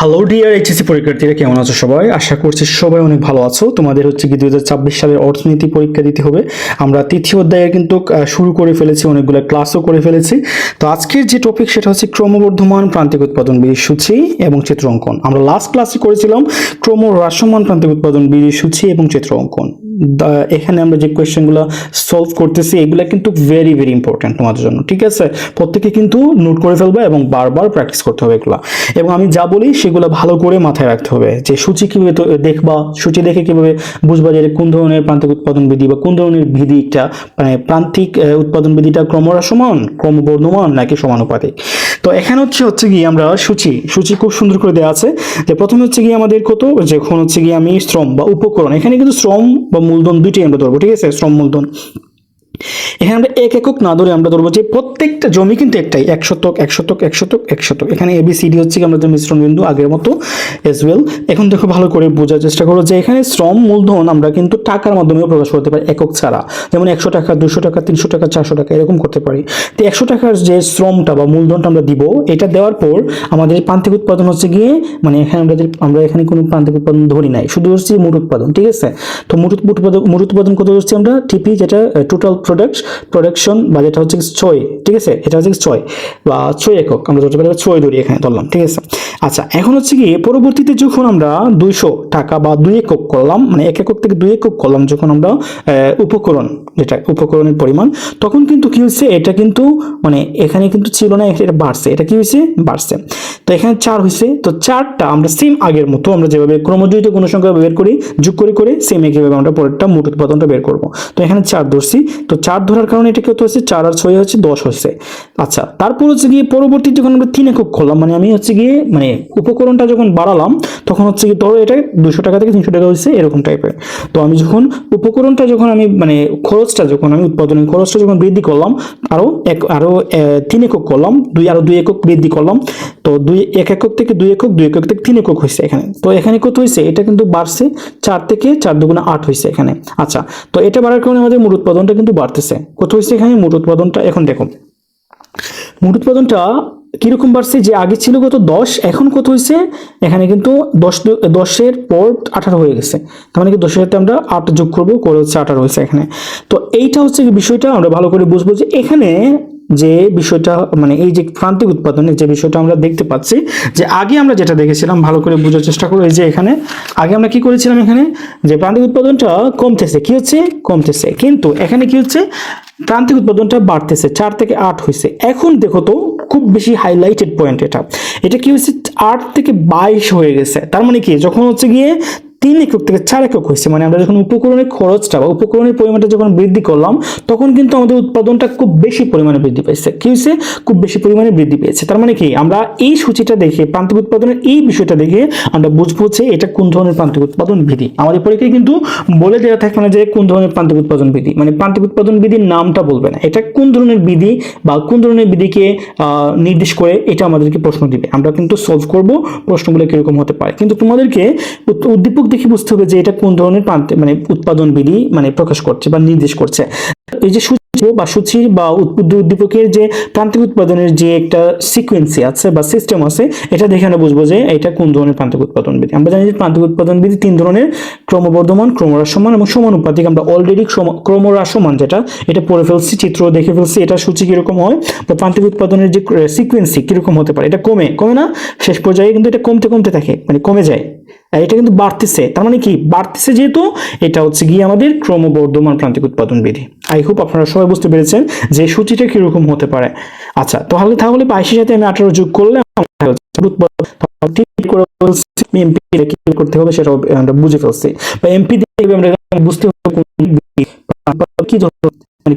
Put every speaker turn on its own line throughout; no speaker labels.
Hello dear HSC পরীক্ষার্থীরা, কেমন আছো সবাই? আশা করছি সবাই অনেক ভালো আছো। তোমাদের হচ্ছে কি 2026 সালের অর্থনীতি পরীক্ষা দিতে হবে। আমরা তৃতীয় অধ্যায়ে কিন্তু শুরু করে ফেলেছি, অনেকগুলো ক্লাসও করে ফেলেছি। তো আজকের যে টপিক সেটা হচ্ছে ক্রমবর্ধমান প্রান্তিক উৎপাদন বিধির সূচি এবং চিত্র অঙ্কন। আমরা লাস্ট ক্লাসে করেছিলাম ক্রমহ্রাসমান প্রান্তিক উৎপাদন বিধির সূচি এবং চিত্র অঙ্কন। এখানে আমরা যে কোয়েশ্চেনগুলো সলভ করতেছি এগুলো কিন্তু ভেরি ভেরি ইম্পর্টেন্ট তোমাদের জন্য, ঠিক আছে? প্রত্যেকে কিন্তু নোট করে ফেলবে এবং বারবার প্র্যাকটিস করতে হবে এগুলো। এবং আমি যা বলি সেগুলো ভালো করে মাথায় রাখতে হবে, যে সূচি কিভাবে দেখবা, সূচি দেখে কিভাবে বুঝবা যে কোন ধরনের প্রান্তিক উৎপাদন বিধি বা কোন ধরনের বিধিটা, মানে প্রান্তিক উৎপাদন বিধিটা ক্রমহ্রাসমান, ক্রমবর্ধমান নাকি সমানুপাতিক। তো এখানে হচ্ছে গিয়ে আমরা সূচি খুব সুন্দর করে দেওয়া আছে। যে প্রথমে হচ্ছে গিয়ে আমাদের কত, যখন হচ্ছে গিয়ে আমি শ্রম বা উপকরণ, এখানে কিন্তু শ্রম বা মূলধন দুইটাই আমরা ধরবো, ঠিক আছে? শ্রম মূলধন এখানে আমরা এক একক না ধরে আমরা ধরবো যে প্রত্যেকটা জমি কিন্তু একটাই, 1 শতক 1 শতক 1 শতক 1 শতক। এখানে এবিসিডি হচ্ছে কি আমাদের মিশ্রণ বিন্দু আগের মতো এজ ওয়েল। এখন দেখো ভালো করে বোঝার চেষ্টা করো যে এখানে শ্রম মূলধন আমরা কিন্তু টাকার মাধ্যমেও প্রকাশ করতে পারি একক ছাড়া, যেমন 100 টাকা 200 টাকা 300 টাকা 400 টাকা এরকম করতে পারি। তো 100 টাকার যে শ্রমটা বা মূলধনটা আমরা দিব, এটা দেওয়ার পর আমাদের প্রান্তিক উৎপাদন হচ্ছে গিয়ে, মানে এখানে আমরা এখানে কোনো প্রান্তিক উৎপাদন ধরি নাই, শুধু হচ্ছে মোট উৎপাদন, ঠিক আছে? তো মোট উৎপাদন কত হচ্ছে আমরা টিপি, যেটা টোটাল প্রোডাকশন বা যেটা হচ্ছে 6, ঠিক আছে? এটা হচ্ছে 6 বা 6 একক, আমরা ধরতে পারি 6 ধরি এখানে ধরলাম, ঠিক আছে? আচ্ছা, এখন হচ্ছে কি পরবর্তীতে যখন আমরা 200 টাকা বা 2 একক করলাম, মানে 1 একক থেকে 2 একক করলাম যখন আমরা উপকরণ, যেটা উপকরণের পরিমাণ, তখন কিন্তু কি হচ্ছে, এটা কিন্তু মানে এখানে কিন্তু ছিল না, এটা বাড়ছে, এটা কি হয়েছে, বাড়ছে। তো এখানে 4 হয়েছে, তো 4টা আমরা সেম আগের মতো আমরা যেভাবে ক্রমজয়িত কোনো সংখ্যা বের করি, যোগ করে সেম একইভাবে আমরা পরেরটা মোট উৎপাদনটা বের করব। তো এখানে 4 ধরছি, তো 4 ধরার কারণে এটা কত হচ্ছে, 4 আর 6 হচ্ছে 10 হচ্ছে। আচ্ছা, তারপর হচ্ছে গিয়ে পরবর্তী যখন আমরা 3 একক করলাম, মানে আমি হচ্ছে গিয়ে মানে উপকরণটা যখন বাড়ালাম, তখন হচ্ছে কি ধরো এটা 200 টাকা থেকে 300 টাকা হচ্ছে এরকম টাইপের। তো আমি যখন উপকরণটা যখন আমি মানে খরচটা যখন আমি উৎপাদনের খরচটা যখন বৃদ্ধি করলাম, আরো 3 একক করলাম, আরো 2 একক বৃদ্ধি করলাম, তো 1 একক থেকে 2 একক, 2 একক থেকে 3 একক হয়েছে এখানে। তো এখানে কত হয়েছে, এটা কিন্তু বাড়ছে, 4 থেকে 4 দুগুণা 8 হয়েছে এখানে। আচ্ছা, তো এটা বাড়ার কারণে আমাদের মোট উৎপাদনটা কিন্তু বাড়তেছে। কত হয়েছে এখানে মোট উৎপাদনটা? এখন দেখো মোট উৎপাদনটা কিরকম বাড়ছে, যে আগে ছিল কত 10, এখন কত হয়েছে এখানে কিন্তু 10 এর পর 18 হয়ে গেছে। তার মানে কি 10 এর সাথে আমরা 8 যোগ করবো, করে হচ্ছে 18 হয়েছে এখানে। তো এইটা হচ্ছে বিষয়টা আমরা ভালো করে বুঝবো, যে এখানে যে বিষয়টা মানে এই যে প্রান্তিক উৎপাদনের যে বিষয়টা আমরা দেখতে পাচ্ছি, যে আগে আমরা যেটা দেখেছিলাম, ভালো করে বোঝার চেষ্টা করো। এই যে এখানে আগে আমরা কি করেছিলাম, এখানে যে প্রান্তিক উৎপাদনটা কমতেছে, কি হচ্ছে, কমতেছে, কিন্তু এখানে কি হচ্ছে, প্রান্তিক উৎপাদনটা বাড়তেছে, 4 থেকে 8 হয়েছে। এখন দেখো তো খুব বেশি হাইলাইটেড পয়েন্ট, এটা কি হচ্ছে, 8 থেকে 22 হয়ে গেছে। তার মানে কি, যখন হচ্ছে গিয়ে 3 একক থেকে 4 একক হয়েছে, মানে আমরা যখন উপকরণের খরচটা বা উপকরণের পরিমাণটা যখন বৃদ্ধি করলাম, তখন কিন্তু আমাদের উৎপাদনটা খুব বেশি পরিমাণে বৃদ্ধি পেয়েছে। কি হয়েছে, খুব বেশি পরিমাণে বৃদ্ধি পেয়েছে। তার মানে কি, আমরা এই সূচিটা দেখে, প্রান্তিক উৎপাদনের এই বিষয়টা দেখে আমরা বুঝবো যে এটা কোন ধরনের প্রান্তিক উৎপাদন বিধি। আমাদের পরীক্ষায় কিন্তু বলে দেওয়া থাকে না যে কোন ধরনের প্রান্তিক উৎপাদন বিধি, মানে প্রান্তিক উৎপাদন বিধির নামটা বলবে না, এটা কোন ধরনের বিধি বা কোন ধরনের বিধিকে নির্দেশ করে, এটা আমাদেরকে প্রশ্ন দিবে। আমরা কিন্তু সলভ করব প্রশ্নগুলো কিরকম হতে পারে, কিন্তু তোমাদেরকে উদ্দীপক দেখে বুঝতে হবে যে এটা কোন ধরনের মানে উৎপাদন বিধি মানে প্রকাশ করছে বা নির্দেশ করছে। এই যে সূচি বা উদ্দীপকের যে প্রান্তিক উৎপাদনের যে একটা সিকোয়েন্সি আছে বা সিস্টেম আছে, এটা দেখে আমরা বুঝবো যে এটা কোন ধরনের প্রান্তিক উৎপাদন বিধি। আমরা জানি যে প্রান্তিক উৎপাদন বিধি 3 ধরনের: ক্রমবর্ধমান, ক্রমহ্রাসমান এবং সমানুপাতিক। আমরা অলরেডি ক্রমহ্রাসমান যেটা, এটা পড়ে ফেলছি, চিত্র দেখে ফেলছি, এটা সূচি কিরকম হয় বা প্রান্তিক উৎপাদনের যে সিকোয়েন্সি কিরকম হতে পারে, এটা কমে না, শেষ পর্যায়ে কিন্তু এটা কমতে থাকে, মানে কমে যায়। এটা কিন্তু বাড়তেছে, তার মানে কি, বাড়তেছে যেহেতু, এটা হচ্ছে গিয়ে আমাদের ক্রমবর্ধমান প্রান্তিক উৎপাদন বিধি। আই হোপ আপনারা সবাই বুঝতে পেরেছেন যে সূচিটা কিরকম হতে পারে। আচ্ছা, তাহলে 22-এর সাথে আমি 18 যোগ করলে এমপি কি করতে হবে সেটা আমরা বুঝে ফেলছি, বা এমপি দিয়ে আমরা বুঝতে হবে কি মানে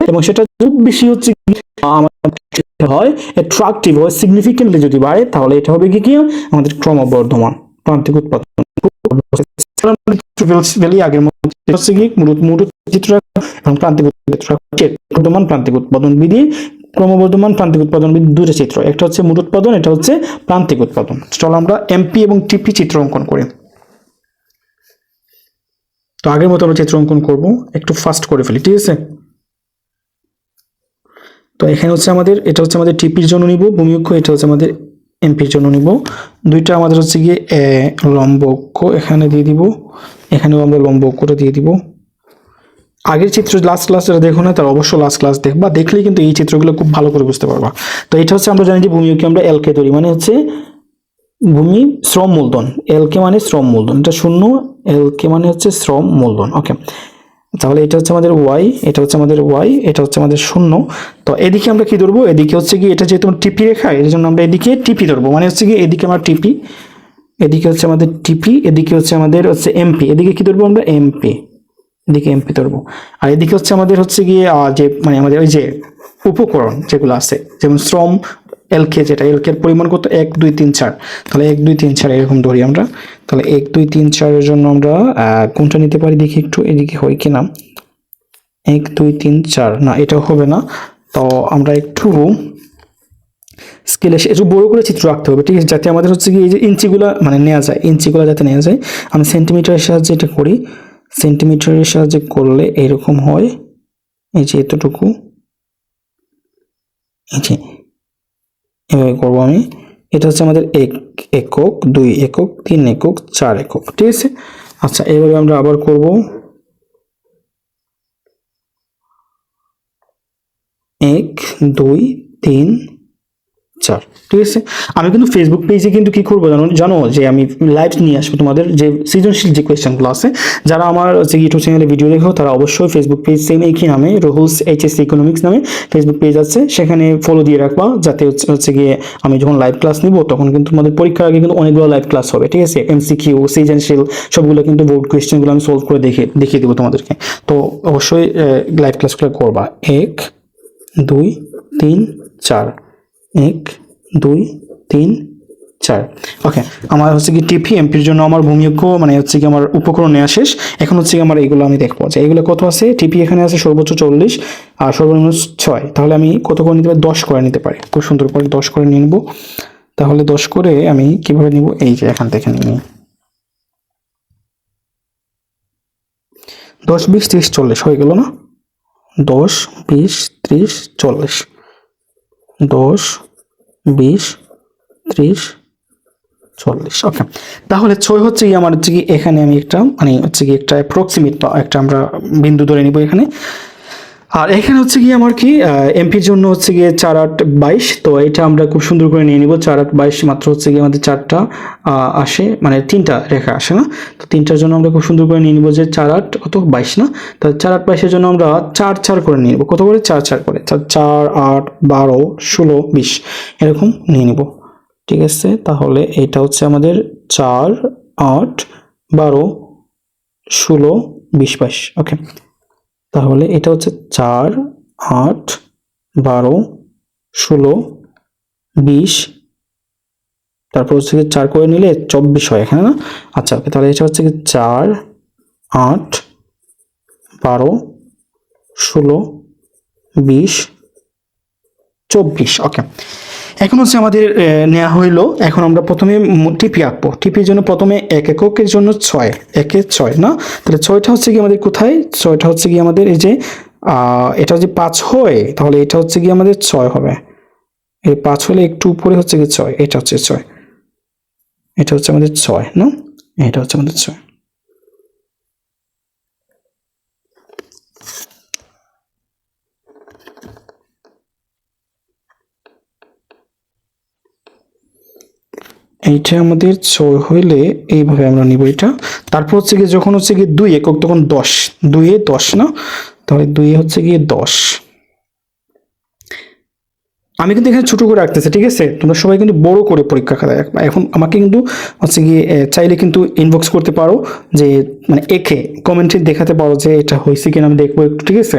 এবং সেটা খুব বেশি হচ্ছে হয় অ্যাট্রাকটিভ হয়, সিগনিফিকেন্টলি যদি বাড়ে, তাহলে এটা হবে কি আমাদের ক্রমবর্ধমান প্রান্তিক উৎপাদন। আগের মতো হচ্ছে কি মোট চিত্র এবং প্রান্তিক বর্ধমান প্রান্তিক উৎপাদন বিধি, ক্রমবর্ধমান প্রান্তিক উৎপাদন বিধি, দুটো চিত্র, একটা হচ্ছে মোট উৎপাদন, এটা হচ্ছে প্রান্তিক উৎপাদন। চলো আমরা এমপি এবং টিপি চিত্র অঙ্কন করি। তো আগের মতো আমরা চিত্র অঙ্কন করবো, একটু ফাস্ট করে ফেলি, ঠিক আছে? তো এখানে হচ্ছে আমাদের এটা হচ্ছে আমাদের টিপির জন্য নিব ভূমি অক্ষ, এটা হচ্ছে আমাদের এমপির জন্য নিব। দুইটা আমাদের হচ্ছে গিয়ে লম্ব অক্ষ এখানে দিয়ে দিব, এখানেও আমরা লম্ব অক্ষটা দিয়ে দিব। আগের চিত্র লাস্ট ক্লাস যারা দেখো না তারা অবশ্যই লাস্ট ক্লাস দেখবা, দেখলেই কিন্তু এই চিত্রগুলো খুব ভালো করে বুঝতে পারবা। তো এটা হচ্ছে আমরা জানি যে ভূমি অক্ষে আমরা এলকে ধরি, মানে হচ্ছে ভূমি শ্রম মূলধন, এলকে মানে শ্রম মূলধন, এটা শূন্য, এলকে মানে হচ্ছে শ্রম মূলধন। ওকে, তাহলে এটা হচ্ছে আমাদের ওয়াই, এটা হচ্ছে আমাদের ওয়াই, এটা হচ্ছে আমাদের শূন্য। তো এদিকে আমরা কি ধরবো, এদিকে হচ্ছে কি এটা যেহেতু টিপি রেখা এর জন্য আমরা এদিকে টিপি ধরবো, মানে হচ্ছে কি এদিকে আমরা টিপি, এদিকে হচ্ছে আমাদের টিপি, এদিকে হচ্ছে আমাদের হচ্ছে এমপি, এদিকে কি ধরবো আমরা এমপি, এদিকে এমপি ধরবো। আর এদিকে হচ্ছে আমাদের হচ্ছে গিয়ে যে মানে আমাদের ওই যে উপকরণ যেগুলো আছে, যেমন শ্রম এলকে, যেটা এলকে এর পরিমাণ কত 1 2 3 4, তাহলে 1 2 3 4 এরকম ধরি আমরা। তাহলে 1 2 3 4 এর জন্য আমরা কোনটা নিতে পারি দেখি একটু, এদিকে হয় কিনা। 1 2 3 4 না, এটাও হবে না। তো আমরা একটু স্কেলে একটু বড় করে চিত্র আঁকতে হবে, ঠিক আছে, যাতে আমাদের হচ্ছে কি এই যে ইঞ্চিগুলো মানে নেওয়া যায়, ইঞ্চিগুলো যাতে নেওয়া যায়। আমি সেন্টিমিটারের সাহায্যে এটা করি, সেন্টিমিটারের সাহায্যে করলে এরকম হয়, এই যে এতটুকু, এই যে এভাবে করবো আমি। এটা হচ্ছে আমাদের 1 একক 2 একক 3 একক 4 একক, ঠিক আছে। আচ্ছা, এইভাবে আমরা আবার করব, 1 2 3 4, ঠিক আছে। আমি কিন্তু ফেসবুক পেজে কিন্তু কি করবো জানো জানো যে আমি লাইভ নিয়ে আসবো তোমাদের যে সৃজনশীল যে কোয়েশ্চেনগুলো আছে। যারা আমার যে ইউটিউব চ্যানেলে ভিডিও দেখো তারা অবশ্যই ফেসবুক পেজ সেম একই নামে রুহুলস এইচএসসি ইকোনমিক্স নামে ফেসবুক পেজ আছে, সেখানে ফলো দিয়ে রাখবা, যাতে হচ্ছে গিয়ে আমি যখন লাইভ ক্লাস নিব তখন কিন্তু তোমাদের পরীক্ষার আগে কিন্তু অনেকগুলো লাইভ ক্লাস হবে, ঠিক আছে। এমসিকিউ সৃজনশীল সবগুলো কিন্তু বোর্ড কোয়েশ্চেনগুলো আমি সলভ করে দেখিয়ে দেবো তোমাদেরকে। তো অবশ্যই লাইভ ক্লাসগুলো করবা। 1 2 3 4, 1 2 3 4। ওকে, আমার হচ্ছে কি টিপি এমপির জন্য আমার ভূমি অক্ষ মানে হচ্ছে কি আমার উপকরণ নেওয়া শেষ। এখন হচ্ছে কি আমার এগুলো আমি দেখবো যে এগুলো কত আছে। টিপি এখানে আছে সর্বোচ্চ 40 আর সর্বনিম্ন 6, তাহলে আমি কত করে নিতে পারি, 10 করে নিতে পারি, খুব সুন্দর করে 10 করে নিয়ে নেবো। তাহলে 10 করে আমি কিভাবে নিব, এই যে এখান থেকে নিই, 10 20 30 40 হয়ে গেল না, 10 20 30 40, 10 20 30 40। ওকে, তাহলে 6 হচ্ছে কি আমার হচ্ছে কি এখানে আমি একটা মানে হচ্ছে কি একটা অ্যাপ্রক্সিমেট একটা আমরা বিন্দু ধরে নিব এখানে। আর এখানে হচ্ছে কি আমার কি এমপির জন্য হচ্ছে গিয়ে 4 8 22, তো এটা আমরা খুব সুন্দর করে নিয়ে নিব। 4 8 22 মাত্র হচ্ছে গিয়ে আমাদের 4টা আসে, মানে 3টা রেখা আসে না, তো 3টার জন্য আমরা খুব সুন্দর করে নিয়ে নিব যে 4 8 কত 22 না, তাহলে 4 8 22 এর জন্য আমরা 4 4 করে নিয়ে নিব, কত করে 4 4 করে, 4 8 12 16 20 এরকম নিয়ে নিব, ঠিক আছে। তাহলে এটা হচ্ছে আমাদের 4 8 12 16 20 22। ওকে, তাহলে এটা হচ্ছে 4 8 12 16 20, তারপর হচ্ছে 4 করে নিলে 24 হয় এখানে না। আচ্ছা, ওকে, তাহলে এটা হচ্ছে 4 8 12 16 20 24। ওকে, এখন হচ্ছে আমাদের নেওয়া হইলো। এখন আমরা প্রথমে টিপি আঁকবো। টিপির জন্য প্রথমে 1 এককের জন্য 6, 1 এ 6 না, তাহলে 6টা হচ্ছে কি আমাদের কোথায়, 6টা হচ্ছে কি আমাদের এই যে এটা যদি 5 হয় তাহলে এটা হচ্ছে কি আমাদের 6 হবে, এই 5 হলে একটু উপরে হচ্ছে কি 6, এটা হচ্ছে 6, এটা হচ্ছে আমাদের 6 না, এটা হচ্ছে আমাদের 6। এইটা আমাদের 6 হইলে এইভাবে আমরা নিব এটা। তারপর হচ্ছে কি যখন হচ্ছে কি 2 একক তখন 10, 2 এ 10 না, তাহলে 2 এ হচ্ছে গিয়ে 10। আমি কিন্তু এখানে ছোট করে রাখতেছি, ঠিক আছে, তোমরা সবাই কিন্তু বড় করে পরীক্ষা খাতায় রাখবা। এখন আমাকে কিন্তু হচ্ছে গিয়ে চাইলে কিন্তু ইনবক্স করতে পারো, যে মানে একে কমেন্টে দেখাতে পারো যে এটা হয়েছে কিনা আমি দেখবো একটু, ঠিক আছে।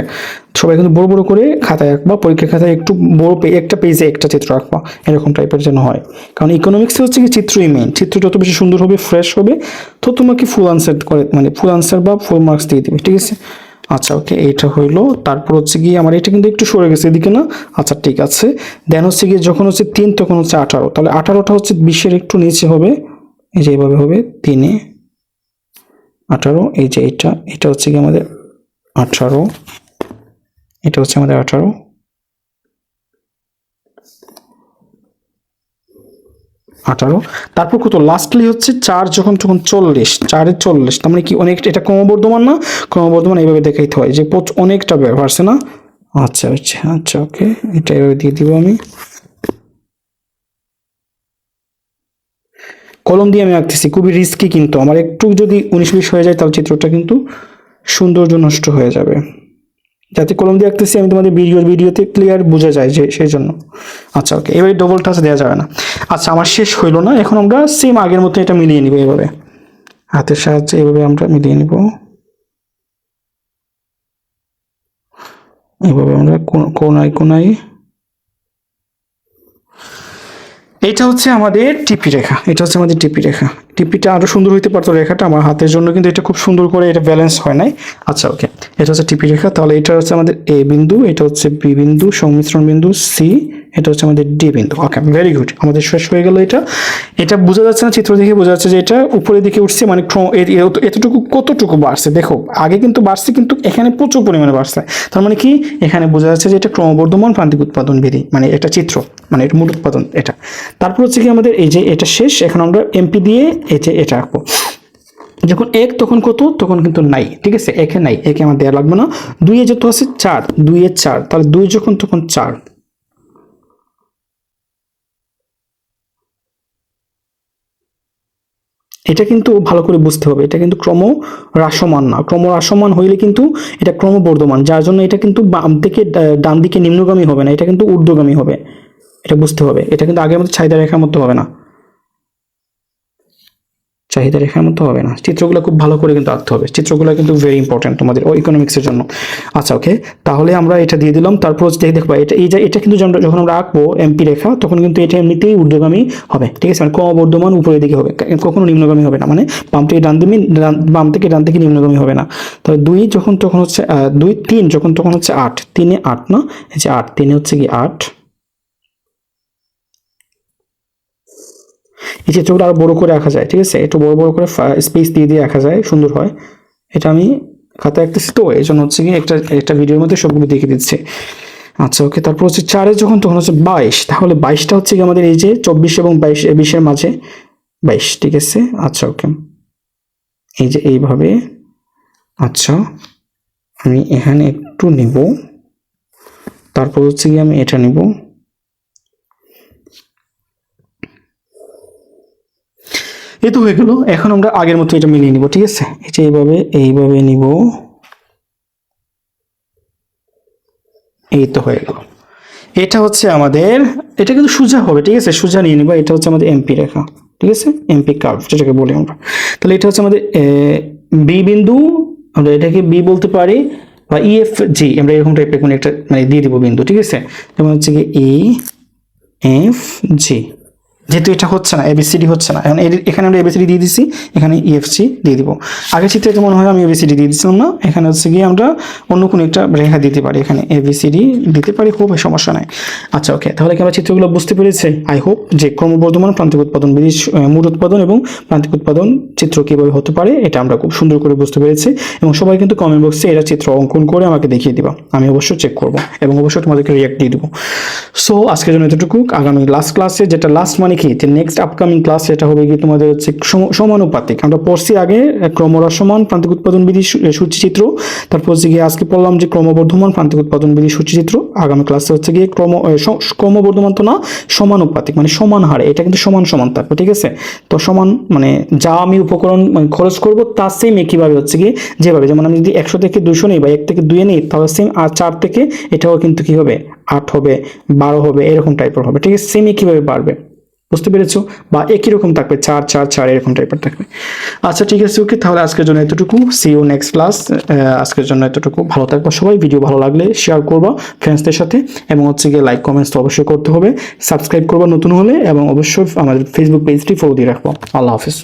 সবাই কিন্তু বড় বড় করে খাতায় রাখবা, পরীক্ষার খাতায় একটু বড় একটা পেজে একটা চিত্র রাখবা, এরকম টাইপের যেন হয়। কারণ ইকোনমিক্সে হচ্ছে কি চিত্রই মেইন, চিত্র যত বেশি সুন্দর হবে ফ্রেশ হবে তো তোমাকে ফুল আনসার করে মানে ফুল আনসার বা ফুল মার্কস দিয়ে দিবে, ঠিক আছে। আচ্ছা, ওকে, এইটা হইলো। তারপর হচ্ছে গিয়ে আমার এটা কিন্তু একটু সরে গেছে এদিকে না, আচ্ছা ঠিক আছে। দেন হচ্ছে গিয়ে যখন হচ্ছে 3 তখন হচ্ছে 18, তাহলে 18টা হচ্ছে 20-এর একটু নিচে হবে, এই যে এইভাবে হবে 3 এ 18, এই যে এটা হচ্ছে গিয়ে আমাদের 18, এটা হচ্ছে আমাদের 18, 18, তারপর কত লাস্টলি হচ্ছে 4 যখন তখন 40, 4 এ 40, তার মানে কি অনেকটা এটা ক্রমবর্ধমান না? ক্রমবর্ধমান এইভাবে দেখাইতে হয় যে অনেকটা বাড়ছে না? আচ্ছা আচ্ছা আচ্ছা, ওকে, এটা এভাবে দিয়ে দিব আমি। কলম দিয়ে আমি আঁকতেছি, খুবই রিস্কি, কিন্তু আমার একটু যদি 19-20 হয়ে যায় তাহলে চিত্রটা কিন্তু সৌন্দর্য নষ্ট হয়ে যাবে। যাতে কলম দিয়ে আঁকতেছি আমি তোমাদের ভিডিওতে ক্লিয়ার বোঝা যায় যে সেই জন্য। আচ্ছা ওকে, এবারে ডবল টাচ দেওয়া যাবে না। আচ্ছা, আমার শেষ হইলো না, এখন আমরা সেম আগের মতো এটা মিলিয়ে নিব এভাবে, হাতের সাহায্যে এভাবে আমরা মিলিয়ে নিব। এভাবে আমরা কোনায় কোনায়, এটা হচ্ছে আমাদের টিপি রেখা, এটা হচ্ছে আমাদের টিপি রেখা। টিপিটা আরো সুন্দর হইতে পারতো রেখাটা, আমার হাতের জন্য কিন্তু এটা খুব সুন্দর করে এটা ব্যালেন্স হয় নাই। আচ্ছা ওকে, এটা হচ্ছে টিপি রেখা, তাহলে এটা হচ্ছে আমাদের এ বিন্দু, এটা হচ্ছে বি বিন্দু, সংমিশ্রণ বিন্দু সি, এটা হচ্ছে আমাদের ডি বিন্দু। ওকে, ভেরি গুড, আমাদের শেষ হয়ে গেল এটা। এটা বোঝা যাচ্ছে না, চিত্র দেখে বোঝা যাচ্ছে যে এটা উপরের দিকে উঠছে, মানে এতটুকু কতটুকু বাড়ছে দেখো, আগে কিন্তু বাড়ছে কিন্তু এখানে প্রচুর পরিমাণে বাড়ছে। তার মানে কি, এখানে বোঝা যাচ্ছে যে এটা ক্রমবর্ধমান প্রান্তিক উৎপাদন বিধি, মানে এটা চিত্র, মানে এটা মূল উৎপাদন এটা। তারপর হচ্ছে কি আমাদের এই যে এটা শেষ, এখন আমরা এমপি দিয়ে এটা আঁকবো। যখন 1 তখন কত, তখন কিন্তু নাই, ঠিক আছে, একে নাই, একে আমার দেওয়া লাগবে না। 2 এ যেহেতু আছে 4, 2 এ 4, তাহলে 2 যখন তখন 4। এটা কিন্তু ভালো করে বুঝতে হবে, এটা কিন্তু ক্রম হ্রাসমান না, ক্রম হ্রাসমান হইলে কিন্তু এটা ক্রমবর্ধমান, যার জন্য এটা কিন্তু বাম থেকে ডান দিকে নিম্নগামী হবে না, এটা কিন্তু ঊর্ধ্বগামী হবে। এটা বুঝতে হবে, এটা কিন্তু আগের মতো চাহিদা রেখার মতো হবে না, চাহিদা রেখার মতো হবে না। চিত্রগুলো খুব ভালো করে কিন্তু আঁকতে হবে, চিত্রগুলো কিন্তু ভেরি ইম্পর্টেন্ট তোমাদের ইকোনমিক্সের জন্য। আচ্ছা ওকে, তাহলে আমরা এটা দিয়ে দিলাম। তারপর দেখবা এটা এটা কিন্তু যখন আমরা আঁকবো এমপি রেখা, তখন কিন্তু এটা এমনিতেই ঊর্ধ্বগামী হবে, ঠিক আছে, মানে ক্রমবর্ধমান উপরের দিকে হবে, কখনো নিম্নগামী হবে না, মানে বাম থেকে ডান দিকে নিম্নগামী হবে না। তাহলে 2 যখন তখন হচ্ছে 2, 3 যখন তখন হচ্ছে 8, 3 এ 8 না, এই যে 8, 3 এ হচ্ছে কি 8। এই চিত্রগুলো আরো বড় করে আঁকা যায়, ঠিক আছে, একটু বড় বড় করে স্পেস দিয়ে দিয়ে আঁকা যায়, সুন্দর হয়। এটা আমি খাতায় আঁকতেছি তো, এই জন্য হচ্ছে কি একটা ভিডিওর মধ্যে সবগুলো দেখে দিচ্ছি। আচ্ছা ওকে, তারপর হচ্ছে 4 এ যখন তখন হচ্ছে 22, তাহলে 22টা হচ্ছে কি আমাদের এই যে 24 এবং 20-এর মাঝে 22, ঠিক আছে। আচ্ছা ওকে, এই যে এইভাবে। আচ্ছা, আমি এখানে একটু নিব, তারপর হচ্ছে কি আমি এটা নিব। এই তো হয়ে গেল, এখন আমরা আগের মতো এটা মিলিয়ে নিব, ঠিক আছে, এই যে এইভাবে নিব, এই তো হয়ে গেল। এটা হচ্ছে আমাদের, এটা কিন্তু সোজা হবে, ঠিক আছে, সোজা নিয়ে নিব। এটা হচ্ছে আমাদের এমপি রেখা, ঠিক আছে, এমপি কার্ভ যেটাকে বলি আমরা। তাহলে এটা হচ্ছে আমাদের বি বিন্দু, আমরা এটাকে বি বলতে পারি, বা ইএফ জি, আমরা এরকম টাইপের কোনো একটা মানে দিয়ে দিব বিন্দু, ঠিক আছে। যেমন হচ্ছে কি ই এফ জি, যেহেতু এটা হচ্ছে না, এবিসিডি হচ্ছে না, এখন এখানে আমরা এবিসিডি দিয়ে দিচ্ছি, এখানে ইএফসি দিয়ে দিব। আগের চিত্রে কেমন হয়, আমি এবিসিডি দিয়ে দিচ্ছিলাম না, এখানে হচ্ছে গিয়ে আমরা অন্য কোনো একটা রেখা দিতে পারি, এখানে এবিসিডি দিতে পারি, খুব সমস্যা নাই। আচ্ছা ওকে, তাহলে কি আমরা চিত্রগুলো বুঝতে পেরেছি? আই হোপ যে ক্রমবর্ধমান প্রান্তিক উৎপাদন বিধি, মূল উৎপাদন এবং প্রান্তিক উৎপাদন চিত্র কিভাবে হতে পারে এটা আমরা খুব সুন্দর করে বুঝতে পেরেছি। এবং সবাই কিন্তু কমেন্ট বক্সে এটা চিত্র অঙ্কন করে আমাকে দেখিয়ে দিবা, আমি অবশ্যই চেক করব এবং অবশ্যই তোমাদেরকে রিয়াক্ট দিয়ে দিব। সো আজকের জন্য এতটুকু। আগামী লাস্ট ক্লাসে, যেটা লাস্ট মানে কি, যে নেক্সট আপকামিং ক্লাস, এটা হবে কি তোমাদের হচ্ছে সমানুপাতিক। আমরা পড়ছি আগে ক্রমহ্রাসমান প্রান্তিক উৎপাদন বিধি সূচিচিত্র, তারপর হচ্ছে গিয়ে আজকে পড়লাম যে ক্রমবর্ধমান প্রান্তিক উৎপাদন বিধি সূচিচিত্র। আগামী ক্লাসে হচ্ছে গিয়ে ক্রমবর্ধমান তো না, সমানুপাতিক, মানে সমান হারে, এটা কিন্তু সমান সমান থাকবে, ঠিক আছে। তো সমান মানে যা আমি উপকরণ মানে খরচ করব তার সেম একইভাবে হচ্ছে গিয়ে, যেভাবে যেমন আমি যদি 100 থেকে 200 নিই বা 1 থেকে 2 নিই, তাহলে সেম, আর 4 থেকে এটাও কিন্তু কি হবে, 8 হবে, 12 হবে, এরকম টাইপের হবে, ঠিক আছে, সেম কিভাবে বাড়বে, বুঝতে পেরেছো? বা একই রকম থাকবে, 4 4 4 এরকম টাইপের থাকবে। আচ্ছা ঠিক আছে, ওকে, তাহলে আজকের জন্য এতটুকু, সি ইউ নেক্সট ক্লাস। আজকের জন্য এতটুকু, ভালো থাকবো সবাই, ভিডিও ভালো লাগলে শেয়ার করবা ফ্রেন্ডসদের সাথে, এবং হচ্ছে গিয়ে লাইক কমেন্টস তো অবশ্যই করতে হবে, সাবস্ক্রাইব করবা নতুন হলে, এবং অবশ্যই আমাদের ফেসবুক পেজটি ফলো দিয়ে রাখবো। আল্লাহ হাফেজ।